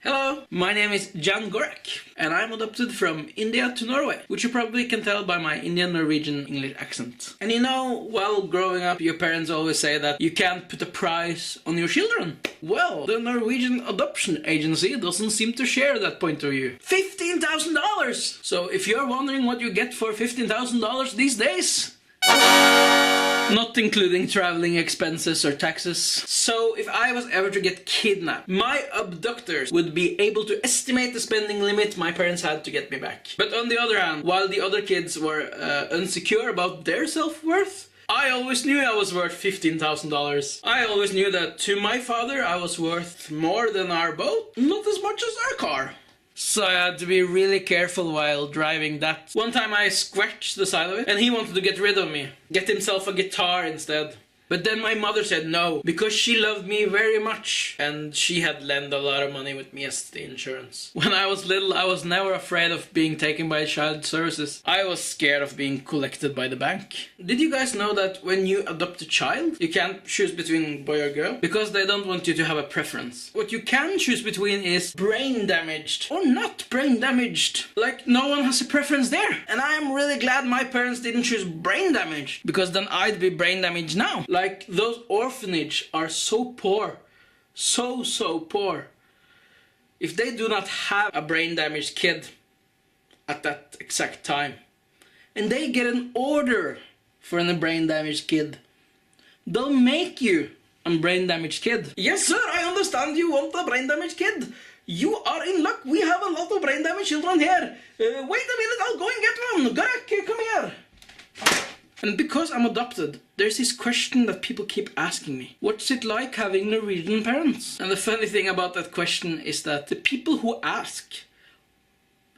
Hello, my name is Jan Gorek, and I'm adopted from India to Norway, which you probably can tell by my Indian Norwegian English accent. And you know, while growing up, your parents always say that you can't put a price on your children. Well, the Norwegian Adoption Agency doesn't seem to share that point of view. $15,000! So if you're wondering what you get for $15,000 these days, not including traveling expenses or taxes. So if I was ever to get kidnapped, my abductors would be able to estimate the spending limit my parents had to get me back. But on the other hand, while the other kids were insecure about their self-worth, I always knew I was worth $15,000. I always knew that to my father I was worth more than our boat, not as much as our car. So I had to be really careful while driving that. One time I scratched the side of it and he wanted to get rid of me. Get himself a guitar instead. But then my mother said no, because she loved me very much and she had lent a lot of money with me as the insurance. When I was little, I was never afraid of being taken by child services. I was scared of being collected by the bank. Did you guys know that when you adopt a child, you can't choose between boy or girl? Because they don't want you to have a preference. What you can choose between is brain damaged or not brain damaged. Like, no one has a preference there. And I'm really glad my parents didn't choose brain damaged, because then I'd be brain damaged now. Like, those orphanages are so poor, so poor. If they do not have a brain damaged kid at that exact time, and they get an order for a brain damaged kid, they'll make you a brain damaged kid. Yes sir, I understand you want a brain damaged kid. You are in luck, we have a lot of brain damaged children here. Wait a minute, I'll go and get one. Gorek, come here. And because I'm adopted, there's this question that people keep asking me. What's it like having Norwegian parents? And the funny thing about that question is that the people who ask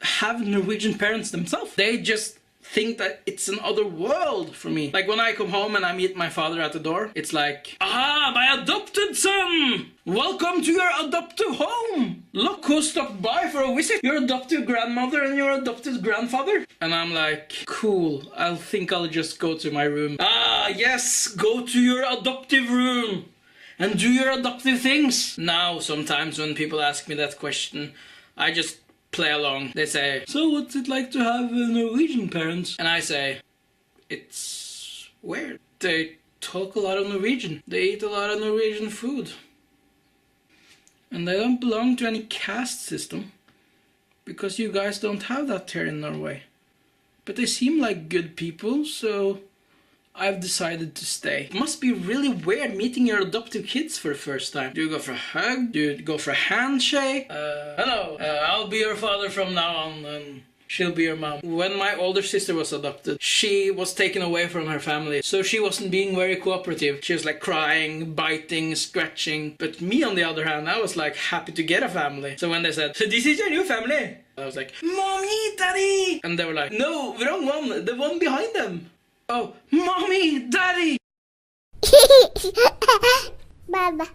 have Norwegian parents themselves. They just think that it's another world for me. Like when I come home and I meet my father at the door, it's like, "Ah, my adopted son! Welcome to your adoptive home! Look who stopped by for a visit! Your adoptive grandmother and your adopted grandfather!" And I'm like, cool, I think I'll just go to my room. Ah, yes, go to your adoptive room and do your adoptive things. Now, sometimes when people ask me that question, I just play along. They say, "So what's it like to have Norwegian parents?" And I say, "It's weird. They talk a lot of Norwegian. They eat a lot of Norwegian food. And they don't belong to any caste system, because you guys don't have that here in Norway. But they seem like good people, so I've decided to stay." It must be really weird meeting your adoptive kids for the first time. Do you go for a hug? Do you go for a handshake? Hello, I'll be your father from now on, and she'll be your mom. When my older sister was adopted, she was taken away from her family, so she wasn't being very cooperative. She was like crying, biting, scratching. But me, on the other hand, I was like happy to get a family. So when they said, "So this is your new family?" I was like, "Mommy, Daddy!" And they were like, "No, wrong one, the one behind them." Oh, Mommy, Daddy! Baba.